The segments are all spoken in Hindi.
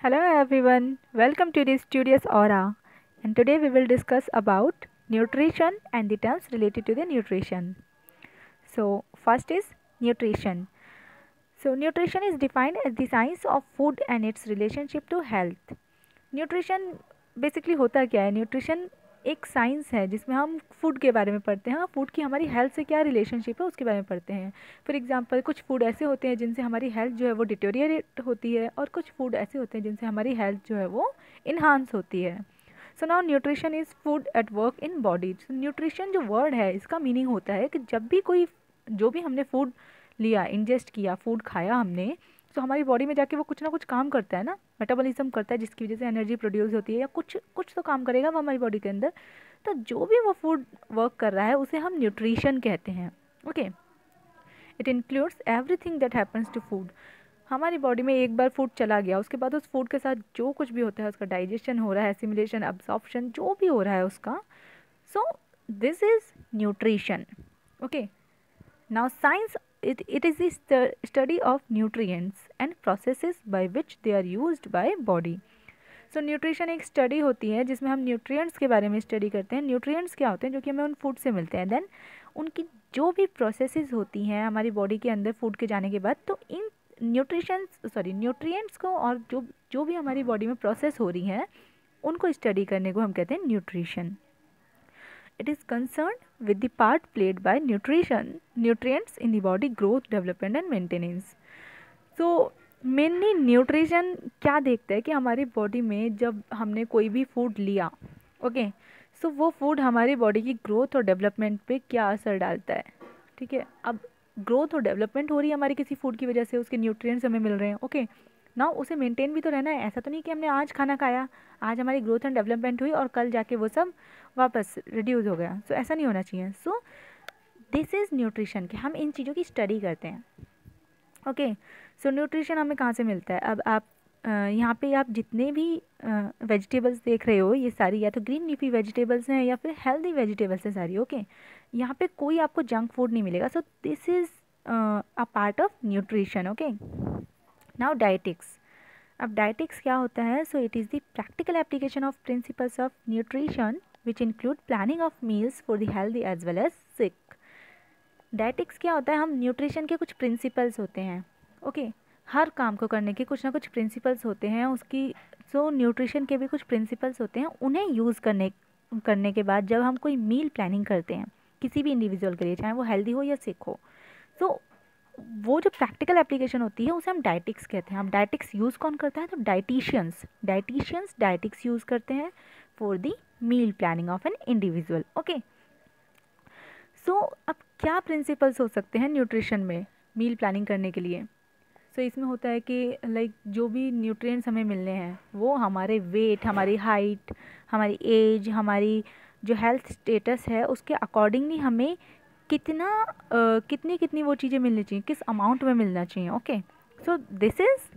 Hello everyone, welcome to the Studious Aura, and today we will discuss about nutrition and the terms related to the nutrition. So first is nutrition. So nutrition is defined as the science of food and its relationship to health. Nutrition basically होता क्या है? न्यूट्रिशन एक साइंस है जिसमें हम फूड के बारे में पढ़ते हैं, फूड की हमारी हेल्थ से क्या रिलेशनशिप है उसके बारे में पढ़ते हैं. फॉर एग्जांपल कुछ फूड ऐसे होते हैं जिनसे हमारी हेल्थ जो है वो डिटोरिएट होती है, और कुछ फूड ऐसे होते हैं जिनसे हमारी हेल्थ जो है वो इन्हांस होती है. So now nutrition is food at work in body. Nutrition जो वर्ड है इसका मीनिंग होता है कि जब भी कोई जो भी हमने फूड लिया, इंजेस्ट किया, फूड खाया हमने, तो हमारी बॉडी में जाके वो कुछ ना कुछ काम करता है ना, मेटाबॉलिज्म करता है, जिसकी वजह से एनर्जी प्रोड्यूस होती है या कुछ कुछ तो काम करेगा वो हमारी बॉडी के अंदर. तो जो भी वो फूड वर्क कर रहा है उसे हम न्यूट्रिशन कहते हैं. Okay, it includes everything that happens to food. हमारी बॉडी में एक बार फूड चला गया, उसके बाद उस फूड के साथ जो कुछ भी होता है, उसका डाइजेशन हो रहा है, एसिमिलेशन, अब्सॉर्प्शन, जो भी हो रहा है उसका, so this is nutrition. Okay, now science, it is the study of nutrients and processes by which they are used by body. So nutrition एक स्टडी होती है जिसमें हम न्यूट्रिएंट्स के बारे में स्टडी करते हैं. न्यूट्रिएंट्स क्या होते हैं? जो कि हमें उन फूड से मिलते हैं. देन उनकी जो भी प्रोसेसेस होती हैं हमारी बॉडी के अंदर फूड के जाने के बाद, तो इन न्यूट्रिएंट्स को और जो जो भी हमारी बॉडी में प्रोसेस हो रही हैं उनको स्टडी करने को हम कहते हैं nutrition. It is concerned with the part played by nutrients in the body growth, development and maintenance. So mainly nutrition क्या देखता है कि हमारी बॉडी में जब हमने कोई भी फूड लिया, ओके, सो वो फूड हमारी बॉडी की ग्रोथ और डेवलपमेंट पे क्या असर डालता है. ठीक है, अब ग्रोथ और डेवलपमेंट हो रही है हमारी किसी फूड की वजह से, उसके न्यूट्रिएंट्स हमें मिल रहे हैं. ओके, ना उसे मेंटेन भी तो रहना है. ऐसा तो नहीं कि हमने आज खाना खाया, आज हमारी ग्रोथ एंड डेवलपमेंट हुई और कल जाके वो सब वापस रिड्यूस हो गया. सो ऐसा नहीं होना चाहिए. सो दिस इज़ न्यूट्रिशन, कि हम इन चीज़ों की स्टडी करते हैं. ओके, सो न्यूट्रिशन हमें कहाँ से मिलता है? अब आप यहाँ पे आप जितने भी वेजिटेबल्स देख रहे हो, ये सारी या तो ग्रीन लीफी वेजिटेबल्स हैं या फिर हेल्दी वेजिटेबल्स हैं सारी. ओके, यहाँ पे कोई आपको जंक फूड नहीं मिलेगा. So this is a part of nutrition. Okay, now dietetics. अब डाइटिक्स क्या होता है? So it is the practical application of principles of nutrition which include planning of meals for the healthy as well as sick. Dietetics क्या होता है? हम न्यूट्रिशन के कुछ प्रिंसिपल्स होते हैं. ओके, हर काम को करने के कुछ ना कुछ प्रिंसिपल्स होते हैं उसकी. सो न्यूट्रिशन के भी कुछ प्रिंसिपल्स होते हैं. उन्हें यूज़ करने के बाद जब हम कोई मील प्लानिंग करते हैं किसी भी इंडिविजुअल के लिए, चाहे वो हेल्दी हो या सिक हो, तो वो जो प्रैक्टिकल एप्लीकेशन होती है उसे हम डाइटिक्स कहते हैं. हम डाइटिक्स यूज़ कौन करता है? तो डाइटिशियंस डाइटिक्स यूज़ करते हैं for the meal planning of an individual. Okay, so अब क्या प्रिंसिपल्स हो सकते हैं न्यूट्रिशन में मील प्लानिंग करने के लिए? सो इसमें होता है कि लाइक जो भी न्यूट्रिएंट्स हमें मिलने हैं वो हमारे वेट, हमारी हाइट, हमारी एज, हमारी जो हेल्थ स्टेटस है उसके अकॉर्डिंगली हमें कितनी कितनी वो चीज़ें मिलनी चाहिए, किस अमाउंट में मिलना चाहिए. Okay, so this is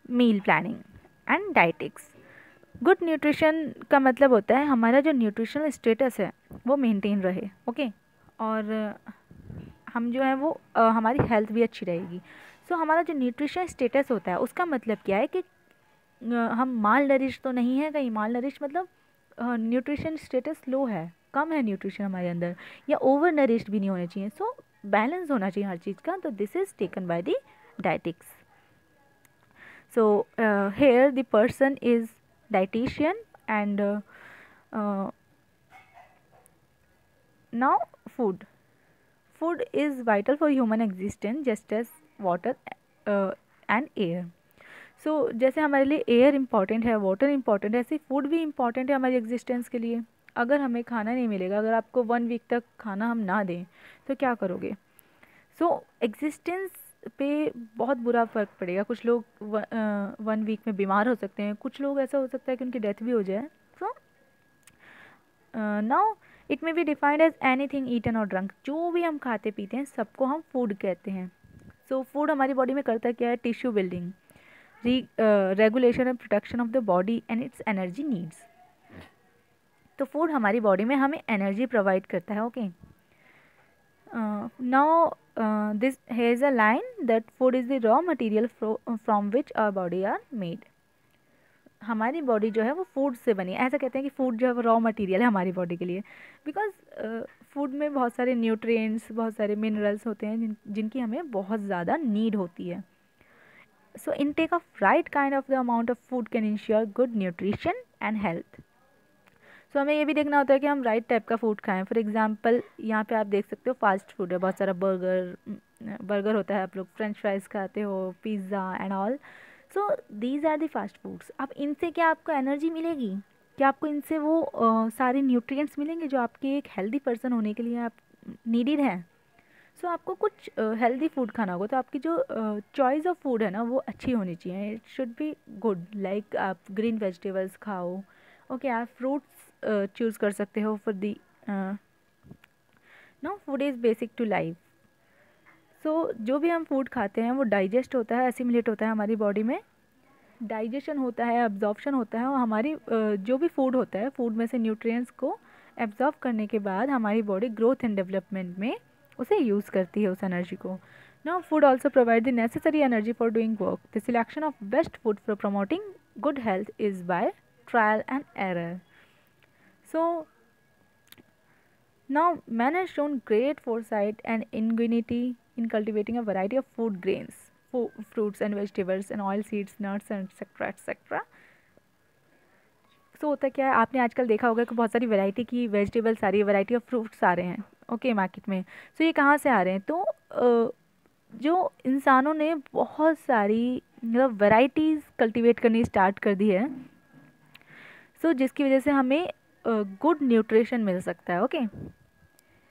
meal planning and dietetics. Good nutrition का मतलब होता है हमारा जो न्यूट्रिशनल स्टेटस है वो मेंटेन रहे. ओके, और हम जो है वो हमारी हेल्थ भी अच्छी रहेगी. सो हमारा जो न्यूट्रिशन स्टेटस होता है उसका मतलब क्या है कि हम माल नरिश तो नहीं है. कहीं माल नरिश मतलब न्यूट्रिशन स्टेटस लो है, कम है न्यूट्रिशन हमारे अंदर, या ओवर नरिश्ड भी नहीं होने चाहिए. सो बैलेंस होना चाहिए हर चीज़ का. तो this is taken by the dietetics. So here the person is dietitian and now food is vital for human existence just as water and air. सो जैसे हमारे लिए एयर इम्पॉर्टेंट है, वाटर इम्पॉर्टेंट है, ऐसे फूड भी इम्पॉर्टेंट है हमारी एग्जिस्टेंस के लिए. अगर हमें खाना नहीं मिलेगा, अगर आपको 1 वीक तक खाना हम ना दें तो क्या करोगे? सो एग्जिस्टेंस पे बहुत बुरा फ़र्क पड़ेगा. कुछ लोग 1 वीक में बीमार हो सकते हैं, कुछ लोग ऐसा हो सकता है कि उनकी डेथ भी हो जाए. So now it may be defined as anything eaten or drunk. जो भी हम खाते पीते हैं सबको हम फूड कहते हैं. सो फूड हमारी बॉडी में करता क्या है? Tissue building, regulation and protection of the body and its energy needs. तो फूड हमारी बॉडी में हमें एनर्जी प्रोवाइड करता है. Okay, now this here is a line that food is the raw material from which our body are made. हमारी बॉडी जो है वो फूड से बनी है। ऐसा कहते हैं कि फूड जो है वो रॉ मटेरियल है हमारी बॉडी के लिए, बिकॉज फूड में बहुत सारे न्यूट्रिएंट्स, बहुत सारे मिनरल्स होते हैं जिनकी हमें बहुत ज़्यादा नीड होती है। So intake of right kind of the amount of food can ensure good nutrition and health. So हमें ये भी देखना होता है कि हम राइट टाइप का फूड खाएं। फॉर एग्जांपल यहाँ पे आप देख सकते हो फास्ट फूड है, बहुत सारा बर्गर होता है, आप लोग फ्रेंच फ्राइज खाते हो, pizza and all. So these are the fast foods. अब इनसे क्या आपको एनर्जी मिलेगी? क्या आपको इनसे वो सारे न्यूट्रिएंट्स मिलेंगे जो आपके एक हेल्दी पर्सन होने के लिए आप नीडेड हैं? सो आपको कुछ हेल्दी फूड खाना होगा, तो आपकी जो चॉइस ऑफ फूड है ना वो अच्छी होनी चाहिए। It should be good, like आप ग्रीन वेजिटेबल्स खाओ, ओके आप फ्रूट्स चूज़ कर सकते हो for the know food is basic to life. So जो भी हम फूड खाते हैं वो डाइजेस्ट होता है, एसिमुलेट होता है हमारी बॉडी में, डाइजेशन होता है, एब्जॉर्प्शन होता है, और हमारी जो भी फूड होता है, फूड में से न्यूट्रिएंट्स को एब्जॉर्ब करने के बाद हमारी बॉडी ग्रोथ एंड डेवलपमेंट में उसे यूज़ करती है उस एनर्जी को। Now food also provide the necessary energy for doing work. The selection of best food for promoting good health is by trial and error. So now man has shown great foresight and ingenuity in cultivating a variety of food grains, fruits and vegetables and oil seeds, nuts and etc etc. सो होता क्या है, आपने आजकल देखा होगा कि बहुत सारी वैरायटी की वेजिटेबल्स आ रही है, वैरायटी ऑफ फ्रूट्स आ रहे हैं ओके मार्केट में। सो ये कहाँ से आ रहे हैं? तो जो इंसानों ने बहुत सारी मतलब वैरायटीज़ कल्टीवेट करनी स्टार्ट कर दी है, सो जिसकी वजह से हमें गुड न्यूट्रिशन मिल सकता है। ओके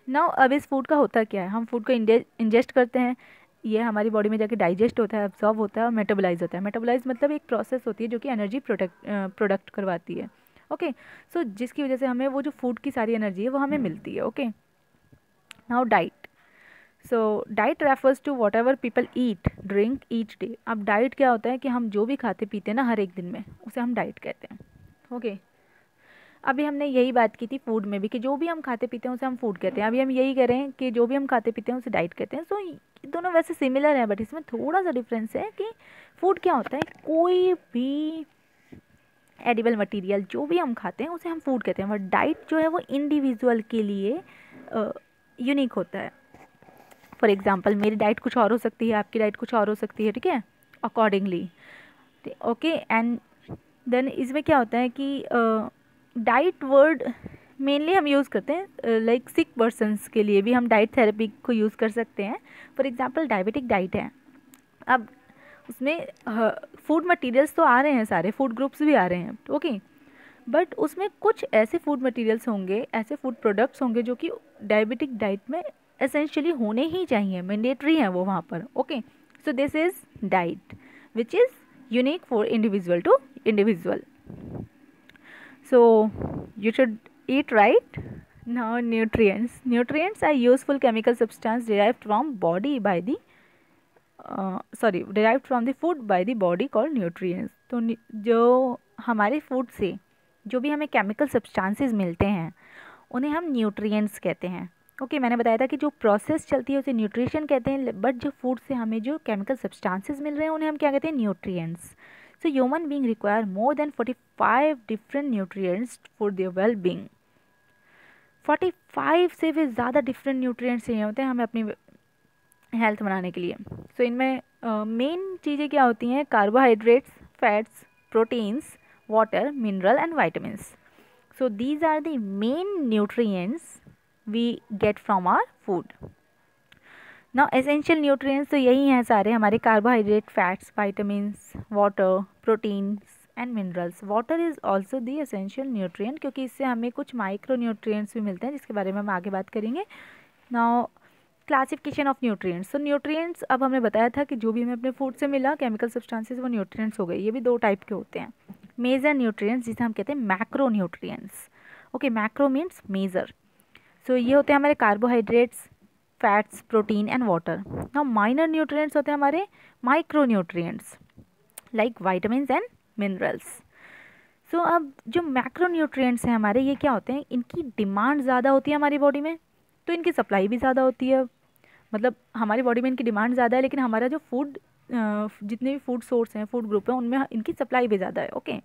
नाउ अब इस फूड का होता क्या है, हम फूड को इंजेस्ट करते हैं, ये हमारी बॉडी में जाके डाइजेस्ट होता है, एब्जॉर्ब होता है और मेटाबोलाइज होता है। मेटाबोलाइज मतलब एक प्रोसेस होती है जो कि एनर्जी प्रोडक्ट करवाती है। ओके सो जिसकी वजह से हमें वो जो फूड की सारी एनर्जी है वो हमें मिलती है। Okay now diet. So diet refers to whatever people eat drink each day. अब डाइट क्या होता है कि हम जो भी खाते पीते हैं ना हर एक दिन में, उसे हम डाइट कहते हैं। ओके अभी हमने यही बात की थी फूड में भी कि जो भी हम खाते पीते हैं उसे हम फूड कहते हैं। अभी हम यही कह रहे हैं कि जो भी हम खाते पीते हैं उसे डाइट कहते हैं। सो ये दोनों वैसे सिमिलर हैं, बट इसमें थोड़ा सा डिफरेंस है कि फूड क्या होता है, कोई भी एडिबल मटेरियल जो भी हम खाते हैं उसे हम फूड कहते हैं, बट डाइट जो है वो इंडिविजुअल के लिए यूनिक होता है। फॉर एग्जाम्पल मेरी डाइट कुछ और हो सकती है, आपकी डाइट कुछ और हो सकती है, ठीक है, अकॉर्डिंगली। ओके एंड देन इसमें क्या होता है कि डाइट वर्ड मेनली हम यूज़ करते हैं लाइक सिक पर्सनस के लिए भी हम डाइट थेरेपी को यूज़ कर सकते हैं। फॉर एग्जांपल डायबिटिक डाइट है, अब उसमें फूड मटेरियल्स तो आ रहे हैं, सारे फूड ग्रुप्स भी आ रहे हैं ओके, बट उसमें कुछ ऐसे फूड मटेरियल्स होंगे, ऐसे फूड प्रोडक्ट्स होंगे जो कि डायबिटिक डाइट में एसेंशियली होने ही चाहिए, मैंडेटरी हैं वो वहाँ पर। Okay so this is diet which is unique for individual to individual. So you should eat right. Now nutrients. Nutrients are useful chemical substance derived from derived from the food by the body called nutrients. तो जो हमारे फूड से जो भी हमें केमिकल सब्सटेंसेस मिलते हैं उन्हें हम न्यूट्रिएंट्स कहते हैं। ओके मैंने बताया था कि जो प्रोसेस चलती है उसे न्यूट्रिशन कहते हैं, बट जो फूड से हमें जो केमिकल सब्सटेंसेस मिल रहे हैं उन्हें हम क्या कहते हैं? Nutrients. So human being require more than 45 different nutrients for their well-being. 45 से भी ज़्यादा डिफरेंट न्यूट्रिएंट्स चाहिए होते हैं हमें अपनी हेल्थ बनाने के लिए। सो इनमें मेन चीज़ें क्या होती हैं? Carbohydrates, fats, proteins, water, mineral and vitamins. So these are the main nutrients we get from our food. Now essential nutrients तो यही हैं सारे हमारे, carbohydrate, fats, vitamins, water, proteins and minerals. Water is also the essential nutrient क्योंकि इससे हमें कुछ माइक्रो न्यूट्रिएंट्स भी मिलते हैं जिसके बारे में हम आगे बात करेंगे। Now classification of nutrients. तो न्यूट्रिएंट्स अब हमने बताया था कि जो भी हमें अपने फूड से मिला केमिकल सब्सटेंसेस वो न्यूट्रिएंट्स हो गए। ये भी दो टाइप के होते हैं, मेजर न्यूट्रिएंट्स जिसे हम कहते हैं macronutrients. Okay macro means major. So ये होते हैं हमारे carbohydrates, fats, protein and water. Now minor nutrients होते हैं हमारे micronutrients like vitamins and minerals. So अब जो मैक्रो न्यूट्रिएंट्स हैं हमारे, ये क्या होते हैं? इनकी डिमांड ज़्यादा होती है हमारी बॉडी में, तो इनकी सप्लाई भी ज़्यादा होती है। मतलब हमारी बॉडी में इनकी डिमांड ज़्यादा है, लेकिन हमारा जो फूड जितने भी फूड सोर्स हैं, फूड ग्रुप हैं, उनमें इनकी सप्लाई भी ज़्यादा है। ओके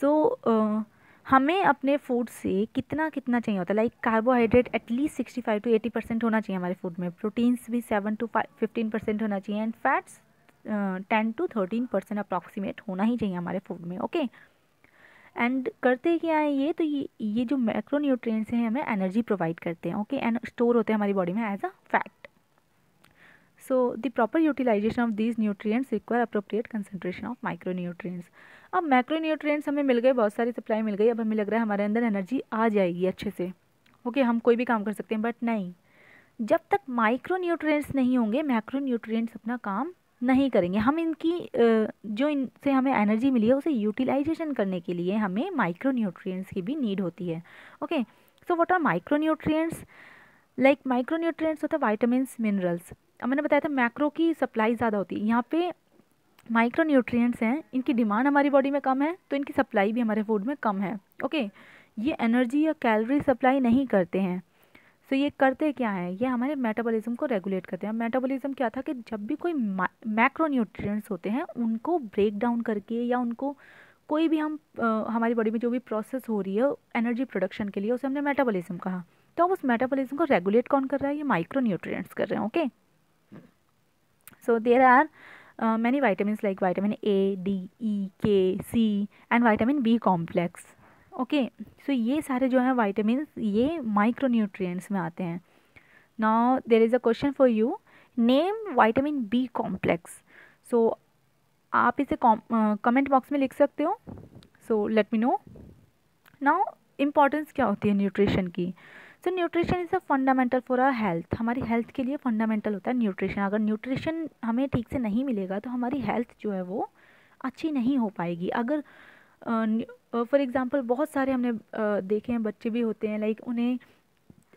सो हमें अपने फूड से कितना कितना चाहिए होता है, लाइक कार्बोहाइड्रेट एटलीस्ट 65 to 80% होना चाहिए हमारे फूड में, प्रोटीन्स भी 7 to 15% होना चाहिए, एंड फैट्स 10 to 13% अप्रॉक्सीमेट होना ही चाहिए हमारे फूड में। ओके, एंड करते क्या है ये, तो ये जो मैक्रोन्यूट्रिएंट्स हैं हमें एनर्जी प्रोवाइड करते हैं। ओके, एंड स्टोर होते हैं हमारी बॉडी में as a fat. So the proper utilisation of these nutrients require appropriate concentration of micronutrients. अब मैक्रोन्यूट्रिएंट्स हमें मिल गए, बहुत सारी सप्लाई मिल गई, अब हमें लग रहा है हमारे अंदर एनर्जी आ जाएगी अच्छे से। ओके, हम कोई भी काम कर सकते हैं, बट नहीं, जब तक माइक्रोन्यूट्रिएंट्स नहीं होंगे मैक्रोन्यूट्रिएंट्स अपना काम नहीं करेंगे। हम इनकी जो इनसे हमें एनर्जी मिली है उसे यूटिलाइजेशन करने के लिए हमें माइक्रोन्यूट्रिएंट्स की भी नीड होती है। Okay, so what are micronutrients? Like micronutrients होता है वाइटामिन्स, मिनरल्स। अब मैंने बताया था मैक्रो की सप्लाई ज़्यादा होती है, यहाँ पे माइक्रोन्यूट्रिएंट्स हैं, इनकी डिमांड हमारी बॉडी में कम है तो इनकी सप्लाई भी हमारे फूड में कम है। ओके, ये एनर्जी या कैलोरी सप्लाई नहीं करते हैं। सो ये करते क्या है, ये हमारे मेटाबॉलिज्म को रेगुलेट करते हैं। मेटाबॉलिज्म क्या था कि जब भी कोई मैक्रोन्यूट्रिएंट्स होते हैं उनको ब्रेक डाउन करके या उनको कोई भी हम हमारी बॉडी में जो भी प्रोसेस हो रही है एनर्जी प्रोडक्शन के लिए, उसे हमने मेटाबॉलिज्म कहा। तो अब उस मेटाबॉलिज्म को रेगुलेट कौन कर रहा है, ये माइक्रोन्यूट्रिएंट्स कर रहे हैं। Okay, so there are many vitamins like vitamin A, D, E, K, C and vitamin B complex. Okay, so ये सारे जो हैं वाइटामिन ये माइक्रोन्यूट्रिएंट्स में आते हैं। Now there is a question for you, name vitamin B complex. So आप इसे कमेंट बॉक्स में लिख सकते हो। So let me know. Now importance क्या होती है न्यूट्रिशन की? So nutrition is a fundamental for our health. हमारी हेल्थ के लिए फंडामेंटल होता है न्यूट्रिशन। अगर न्यूट्रिशन हमें ठीक से नहीं मिलेगा तो हमारी हेल्थ जो है वो अच्छी नहीं हो पाएगी। अगर फॉर एग्ज़ाम्पल बहुत सारे हमने देखे हैं बच्चे भी होते हैं, लाइक उन्हें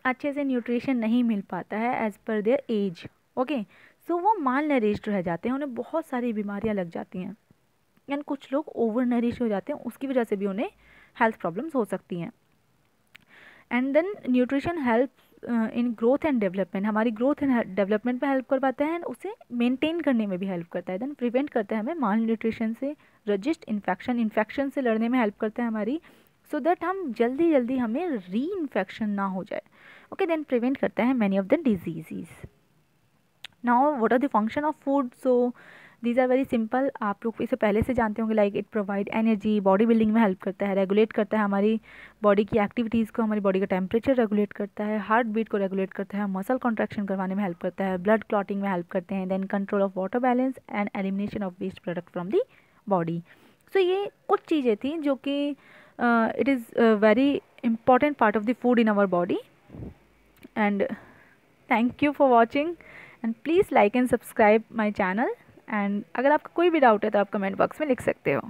अच्छे से न्यूट्रिशन नहीं मिल पाता है as per there as. Okay, सो वो माल नरिश्ड रह जाते हैं, उन्हें बहुत सारी बीमारियां लग जाती हैं, एंड कुछ लोग ओवर नरिश हो जाते हैं, उसकी वजह से भी उन्हें हेल्थ प्रॉब्लम्स हो सकती हैं। And then nutrition help in growth and development, हमारी ग्रोथ एंड डेवलपमेंट में हेल्प कर पाता है, एंड उसे मेंटेन करने में भी हेल्प करता है। देन प्रिवेंट करता है हमें माल न्यूट्रिशन से, रजिस्ट इन्फेक्शन से लड़ने में हेल्प करता है हमारी, सो दैट हम जल्दी हमें री इन्फेक्शन ना हो जाए। ओके, देन प्रिवेंट करता है many of the disease. Now what are the function of food? So these are very simple, आप लोग इसे पहले से जानते होंगे। Like it provide energy, body building में हेल्प करता है, रेगुलेट करता है हमारी बॉडी की एक्टिविटीज़ को, हमारी बॉडी का टेम्परेचर रेगुलेट करता है, हार्ट बीट को रेगुलेट करता है, मसल कॉन्ट्रैक्शन करवाने में हेल्प करता है, ब्लड क्लॉटिंग में हेल्प करते हैं, then control of water balance and elimination of waste product from the body. So ये कुछ चीज़ें थी जो कि it is very important part of the food in our body. And thank you for watching, and please like and subscribe my channel. And अगर आपका कोई भी डाउट है तो आप कमेंट बॉक्स में लिख सकते हो।